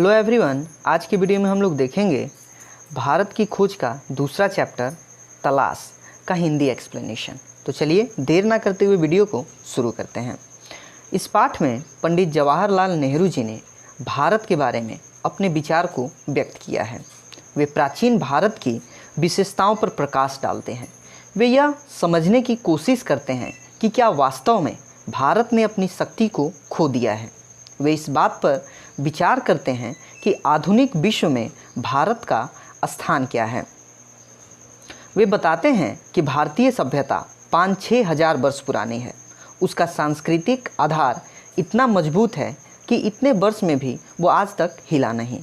Hello everyone, आज की video में हम लोग देखेंगे भारत की खोज का दूसरा चैप्टर तलाश का हिंदी एक्सप्लेनेशन। तो चलिए देर ना करते हुए वीडियो को शुरू करते हैं। इस पाठ में पंडित जवाहरलाल नेहरू जी ने भारत के बारे में अपने विचार को व्यक्त किया है। वे प्राचीन भारत की विशेषताओं पर प्रकाश डालते हैं। वे यह समझने की कोशिश करते हैं कि क्या वास्तव में भारत ने अपनी शक्ति को खो दिया है। वे इस बात पर विचार करते हैं कि आधुनिक विश्व में भारत का स्थान क्या है। वे बताते हैं कि भारतीय सभ्यता 5-6 हजार वर्ष पुरानी है। उसका सांस्कृतिक आधार इतना मजबूत है कि इतने वर्ष में भी वो आज तक हिला नहीं।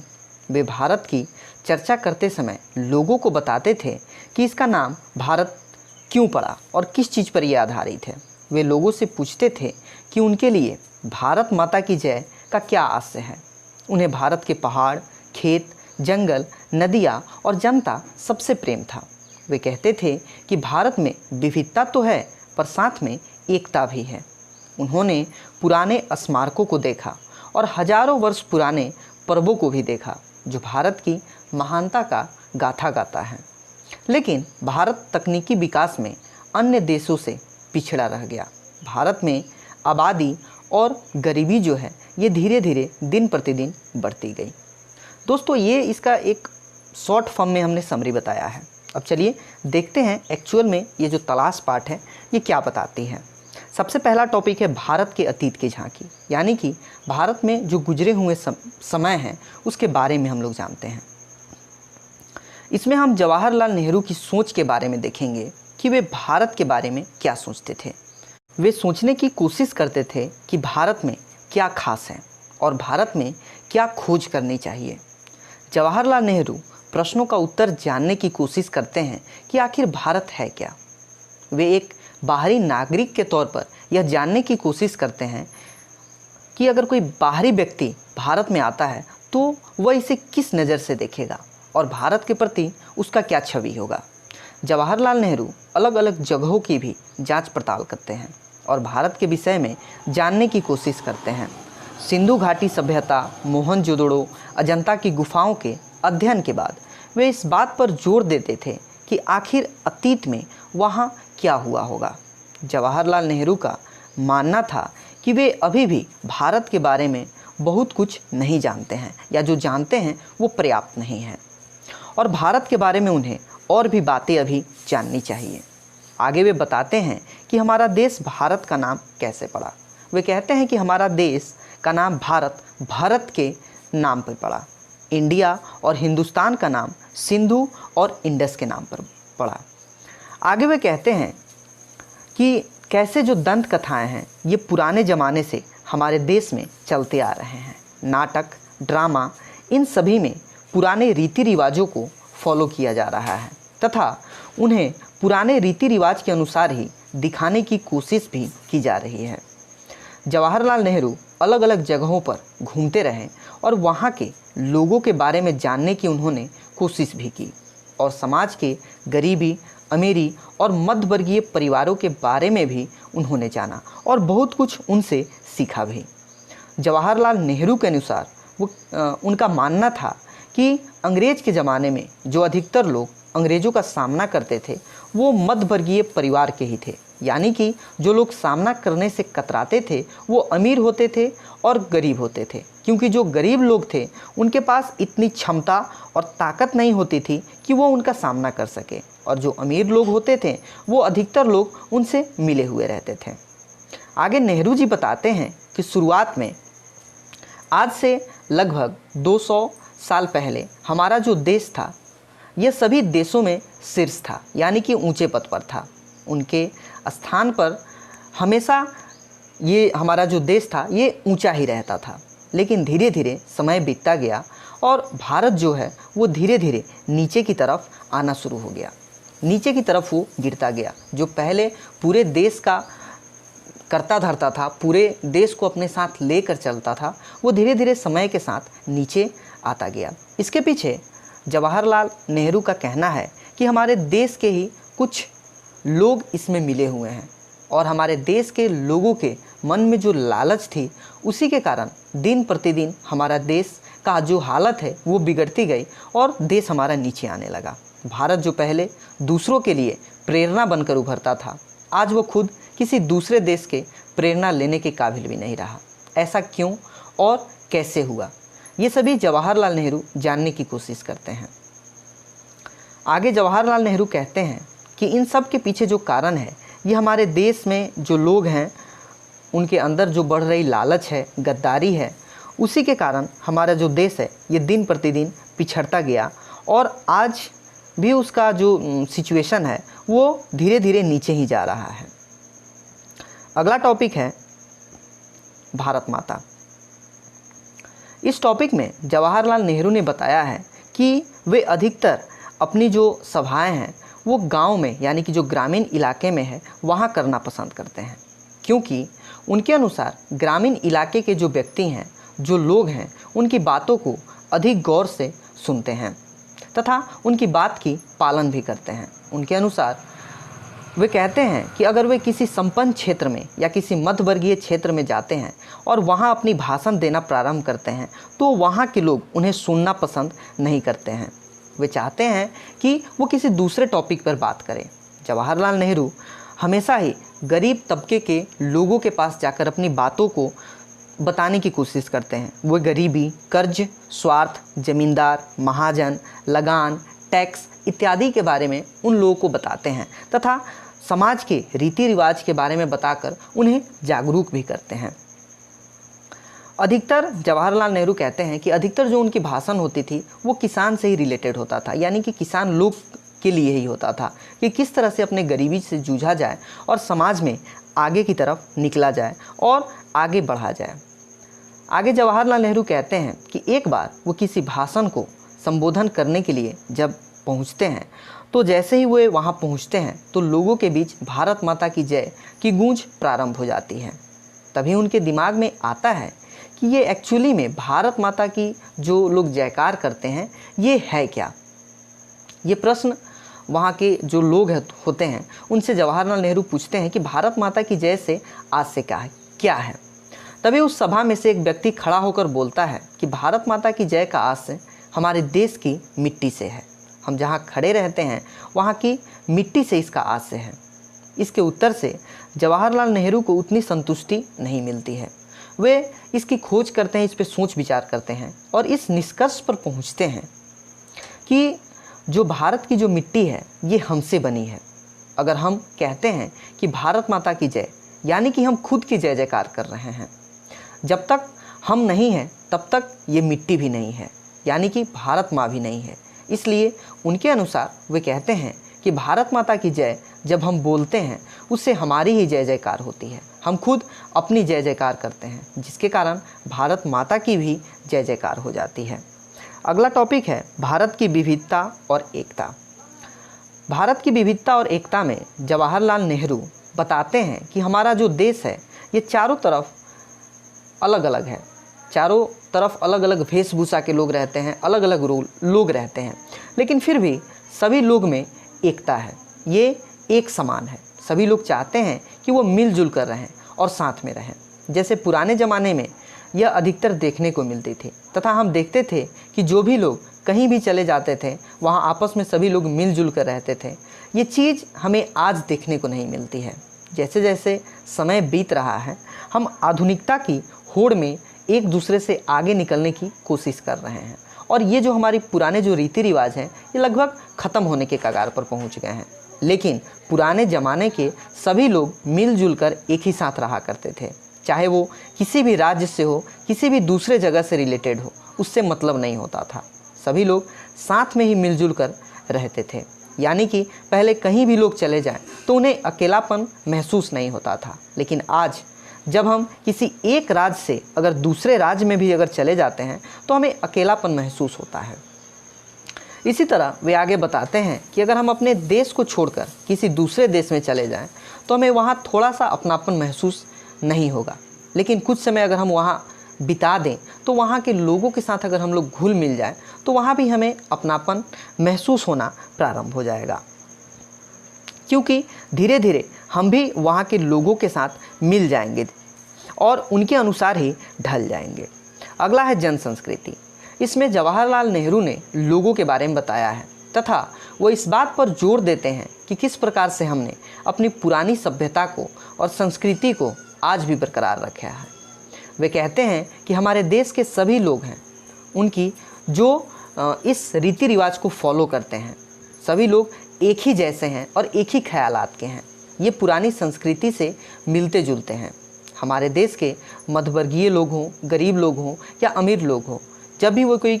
वे भारत की चर्चा करते समय लोगों को बताते थे कि इसका नाम भारत क्यों पड़ा और किस चीज़ पर यह आधारित है। वे लोगों से पूछते थे कि उनके लिए भारत माता की जय का क्या आशय है। उन्हें भारत के पहाड़, खेत, जंगल, नदियाँ और जनता सबसे प्रेम था। वे कहते थे कि भारत में विविधता तो है पर साथ में एकता भी है। उन्होंने पुराने स्मारकों को देखा और हजारों वर्ष पुराने पर्वों को भी देखा जो भारत की महानता का गाथा गाता है। लेकिन भारत तकनीकी विकास में अन्य देशों से पिछड़ा रह गया। भारत में आबादी और गरीबी जो है ये धीरे धीरे दिन प्रतिदिन बढ़ती गई। दोस्तों, ये इसका एक शॉर्ट फॉर्म में हमने समरी बताया है। अब चलिए देखते हैं एक्चुअल में ये जो तलाश पाठ है ये क्या बताती है। सबसे पहला टॉपिक है भारत के अतीत की झांकी, यानी कि भारत में जो गुजरे हुए समय हैं उसके बारे में हम लोग जानते हैं। इसमें हम जवाहरलाल नेहरू की सोच के बारे में देखेंगे कि वे भारत के बारे में क्या सोचते थे। वे सोचने की कोशिश करते थे कि भारत में क्या खास है और भारत में क्या खोज करनी चाहिए। जवाहरलाल नेहरू प्रश्नों का उत्तर जानने की कोशिश करते हैं कि आखिर भारत है क्या। वे एक बाहरी नागरिक के तौर पर यह जानने की कोशिश करते हैं कि अगर कोई बाहरी व्यक्ति भारत में आता है तो वह इसे किस नज़र से देखेगा और भारत के प्रति उसका क्या छवि होगा। जवाहरलाल नेहरू अलग अलग जगहों की भी जांच पड़ताल करते हैं और भारत के विषय में जानने की कोशिश करते हैं। सिंधु घाटी सभ्यता, मोहनजोदड़ो, अजंता की गुफाओं के अध्ययन के बाद वे इस बात पर जोर देते थे कि आखिर अतीत में वहाँ क्या हुआ होगा। जवाहरलाल नेहरू का मानना था कि वे अभी भी भारत के बारे में बहुत कुछ नहीं जानते हैं या जो जानते हैं वो पर्याप्त नहीं है और भारत के बारे में उन्हें और भी बातें अभी जाननी चाहिए। आगे वे बताते हैं कि हमारा देश भारत का नाम कैसे पड़ा। वे कहते हैं कि हमारा देश का नाम भारत के नाम पर पड़ा। इंडिया और हिंदुस्तान का नाम सिंधु और इंडस के नाम पर पड़ा। आगे वे कहते हैं कि कैसे जो दंत कथाएं हैं ये पुराने ज़माने से हमारे देश में चलते आ रहे हैं। नाटक, ड्रामा, इन सभी में पुराने रीति रिवाजों को फॉलो किया जा रहा है तथा उन्हें पुराने रीति रिवाज के अनुसार ही दिखाने की कोशिश भी की जा रही है। जवाहरलाल नेहरू अलग अलग जगहों पर घूमते रहे और वहाँ के लोगों के बारे में जानने की उन्होंने कोशिश भी की और समाज के गरीबी, अमीरी और मध्यवर्गीय परिवारों के बारे में भी उन्होंने जाना और बहुत कुछ उनसे सीखा भी। जवाहरलाल नेहरू के अनुसार उनका मानना था कि अंग्रेज के ज़माने में जो अधिकतर लोग अंग्रेज़ों का सामना करते थे वो मध्यवर्गीय परिवार के ही थे, यानी कि जो लोग सामना करने से कतराते थे वो अमीर होते थे और गरीब होते थे, क्योंकि जो गरीब लोग थे उनके पास इतनी क्षमता और ताकत नहीं होती थी कि वो उनका सामना कर सके और जो अमीर लोग होते थे वो अधिकतर लोग उनसे मिले हुए रहते थे। आगे नेहरू जी बताते हैं कि शुरुआत में आज से लगभग 200 साल पहले हमारा जो देश था यह सभी देशों में शीर्ष था, यानी कि ऊंचे पद पर था। उनके स्थान पर हमेशा ये हमारा जो देश था ये ऊंचा ही रहता था। लेकिन धीरे धीरे समय बीतता गया और भारत जो है वो धीरे धीरे नीचे की तरफ आना शुरू हो गया। नीचे की तरफ वो गिरता गया। जो पहले पूरे देश का करता धरता था, पूरे देश को अपने साथ लेकर चलता था, वो धीरे धीरे समय के साथ नीचे आता गया। इसके पीछे जवाहरलाल नेहरू का कहना है कि हमारे देश के ही कुछ लोग इसमें मिले हुए हैं और हमारे देश के लोगों के मन में जो लालच थी उसी के कारण दिन प्रतिदिन हमारा देश का जो हालत है वो बिगड़ती गई और देश हमारा नीचे आने लगा। भारत जो पहले दूसरों के लिए प्रेरणा बनकर उभरता था, आज वो खुद किसी दूसरे देश के प्रेरणा लेने के काबिल भी नहीं रहा। ऐसा क्यों और कैसे हुआ, ये सभी जवाहरलाल नेहरू जानने की कोशिश करते हैं। आगे जवाहरलाल नेहरू कहते हैं कि इन सब के पीछे जो कारण है, ये हमारे देश में जो लोग हैं उनके अंदर जो बढ़ रही लालच है, गद्दारी है, उसी के कारण हमारा जो देश है ये दिन प्रतिदिन पिछड़ता गया और आज भी उसका जो सिचुएशन है वो धीरे धीरे नीचे ही जा रहा है। अगला टॉपिक है भारत माता। इस टॉपिक में जवाहरलाल नेहरू ने बताया है कि वे अधिकतर अपनी जो सभाएं हैं वो गांव में यानी कि जो ग्रामीण इलाके में है वहाँ करना पसंद करते हैं, क्योंकि उनके अनुसार ग्रामीण इलाके के जो व्यक्ति हैं, जो लोग हैं, उनकी बातों को अधिक गौर से सुनते हैं तथा उनकी बात की पालन भी करते हैं। उनके अनुसार वे कहते हैं कि अगर वे किसी संपन्न क्षेत्र में या किसी मध्यवर्गीय क्षेत्र में जाते हैं और वहाँ अपनी भाषण देना प्रारंभ करते हैं तो वहाँ के लोग उन्हें सुनना पसंद नहीं करते हैं। वे चाहते हैं कि वो किसी दूसरे टॉपिक पर बात करें। जवाहरलाल नेहरू हमेशा ही गरीब तबके के लोगों के पास जाकर अपनी बातों को बताने की कोशिश करते हैं। वो गरीबी, कर्ज, स्वार्थ, जमींदार, महाजन, लगान, टैक्स इत्यादि के बारे में उन लोगों को बताते हैं तथा समाज के रीति रिवाज के बारे में बताकर उन्हें जागरूक भी करते हैं। अधिकतर जवाहरलाल नेहरू कहते हैं कि अधिकतर जो उनकी भाषण होती थी वो किसान से ही रिलेटेड होता था, यानी कि किसान लोग के लिए ही होता था कि किस तरह से अपने गरीबी से जूझा जाए और समाज में आगे की तरफ निकला जाए और आगे बढ़ा जाए। आगे जवाहरलाल नेहरू कहते हैं कि एक बार वो किसी भाषण को संबोधन करने के लिए जब पहुंचते हैं तो जैसे ही वे वहां पहुंचते हैं तो लोगों के बीच भारत माता की जय की गूंज प्रारंभ हो जाती है। तभी उनके दिमाग में आता है कि ये एक्चुअली में भारत माता की जो लोग जयकार करते हैं ये है क्या। ये प्रश्न वहाँ के जो लोग होते हैं उनसे जवाहरलाल नेहरू पूछते हैं कि भारत माता की जय से आज से क्या है। तभी उस सभा में से एक व्यक्ति खड़ा होकर बोलता है कि भारत माता की जय का आज से हमारे देश की मिट्टी से है। हम जहाँ खड़े रहते हैं वहाँ की मिट्टी से इसका आज से है। इसके उत्तर से जवाहरलाल नेहरू को उतनी संतुष्टि नहीं मिलती है। वे इसकी खोज करते हैं, इस पर सोच विचार करते हैं और इस निष्कर्ष पर पहुँचते हैं कि जो भारत की जो मिट्टी है ये हमसे बनी है। अगर हम कहते हैं कि भारत माता की जय, यानी कि हम खुद की जय जयकार कर रहे हैं। जब तक हम नहीं हैं तब तक ये मिट्टी भी नहीं है, यानी कि भारत माँ भी नहीं है। इसलिए उनके अनुसार वे कहते हैं कि भारत माता की जय जब हम बोलते हैं उससे हमारी ही जय जयकार होती है। हम खुद अपनी जय जयकार करते हैं, जिसके कारण भारत माता की भी जय जयकार हो जाती है। अगला टॉपिक है भारत की विविधता और एकता। भारत की विविधता और एकता में जवाहरलाल नेहरू बताते हैं कि हमारा जो देश है ये चारों तरफ अलग अलग है। चारों तरफ अलग अलग वेशभूषा के लोग रहते हैं, अलग अलग लोग रहते हैं, लेकिन फिर भी सभी लोग में एकता है। ये एक समान है। सभी लोग चाहते हैं कि वो मिलजुल कर रहें और साथ में रहें। जैसे पुराने ज़माने में यह अधिकतर देखने को मिलती थी तथा हम देखते थे कि जो भी लोग कहीं भी चले जाते थे वहाँ आपस में सभी लोग मिलजुल कर रहते थे। ये चीज़ हमें आज देखने को नहीं मिलती है। जैसे जैसे समय बीत रहा है हम आधुनिकता की होड़ में एक दूसरे से आगे निकलने की कोशिश कर रहे हैं और ये जो हमारी पुराने जो रीति रिवाज हैं ये लगभग ख़त्म होने के कगार पर पहुंच गए हैं। लेकिन पुराने ज़माने के सभी लोग मिलजुल कर एक ही साथ रहा करते थे, चाहे वो किसी भी राज्य से हो, किसी भी दूसरे जगह से रिलेटेड हो, उससे मतलब नहीं होता था। सभी लोग साथ में ही मिलजुल कर रहते थे, यानी कि पहले कहीं भी लोग चले जाएं तो उन्हें अकेलापन महसूस नहीं होता था। लेकिन आज जब हम किसी एक राज्य से अगर दूसरे राज्य में भी अगर चले जाते हैं तो हमें अकेलापन महसूस होता है। इसी तरह वे आगे बताते हैं कि अगर हम अपने देश को छोड़कर किसी दूसरे देश में चले जाएं तो हमें वहाँ थोड़ा सा अपनापन महसूस नहीं होगा, लेकिन कुछ समय अगर हम वहाँ बिता दें तो वहाँ के लोगों के साथ अगर हम लोग घुल मिल जाएं तो वहाँ भी हमें अपनापन महसूस होना प्रारंभ हो जाएगा, क्योंकि धीरे धीरे हम भी वहाँ के लोगों के साथ मिल जाएंगे और उनके अनुसार ही ढल जाएंगे। अगला है जन संस्कृति। इसमें जवाहरलाल नेहरू ने लोगों के बारे में बताया है तथा वो इस बात पर जोर देते हैं कि किस प्रकार से हमने अपनी पुरानी सभ्यता को और संस्कृति को आज भी बरकरार रखा है। वे कहते हैं कि हमारे देश के सभी लोग हैं उनकी जो इस रीति रिवाज को फॉलो करते हैं, सभी लोग एक ही जैसे हैं और एक ही ख्यालात के हैं। ये पुरानी संस्कृति से मिलते जुलते हैं। हमारे देश के मध्यवर्गीय लोग हों, गरीब लोग हों या अमीर लोग हों, जब भी वो कोई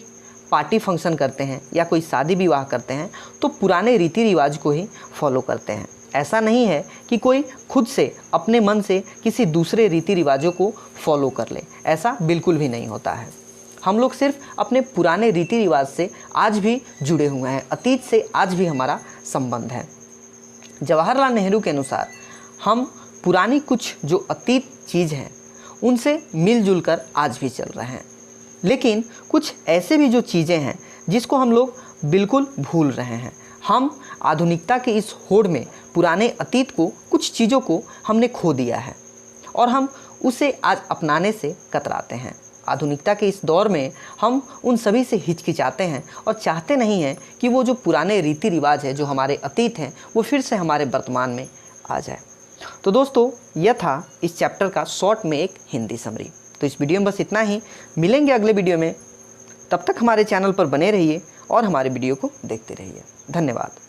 पार्टी फंक्शन करते हैं या कोई शादी विवाह करते हैं तो पुराने रीति रिवाज को ही फॉलो करते हैं। ऐसा नहीं है कि कोई खुद से अपने मन से किसी दूसरे रीति रिवाजों को फॉलो कर ले, ऐसा बिल्कुल भी नहीं होता है। हम लोग सिर्फ अपने पुराने रीति रिवाज से आज भी जुड़े हुए हैं, अतीत से आज भी हमारा संबंध है। जवाहरलाल नेहरू के अनुसार हम पुरानी कुछ जो अतीत चीज़ हैं उनसे मिलजुल कर आज भी चल रहे हैं, लेकिन कुछ ऐसे भी जो चीज़ें हैं जिसको हम लोग बिल्कुल भूल रहे हैं। हम आधुनिकता की इस होड़ में पुराने अतीत को, कुछ चीज़ों को हमने खो दिया है और हम उसे आज अपनाने से कतराते हैं। आधुनिकता के इस दौर में हम उन सभी से हिचकिचाते हैं और चाहते नहीं हैं कि वो जो पुराने रीति रिवाज है, जो हमारे अतीत हैं, वो फिर से हमारे वर्तमान में आ जाए। तो दोस्तों, यह था इस चैप्टर का शॉर्ट में एक हिंदी समरी। तो इस वीडियो में बस इतना ही। मिलेंगे अगले वीडियो में, तब तक हमारे चैनल पर बने रहिए और हमारे वीडियो को देखते रहिए। धन्यवाद।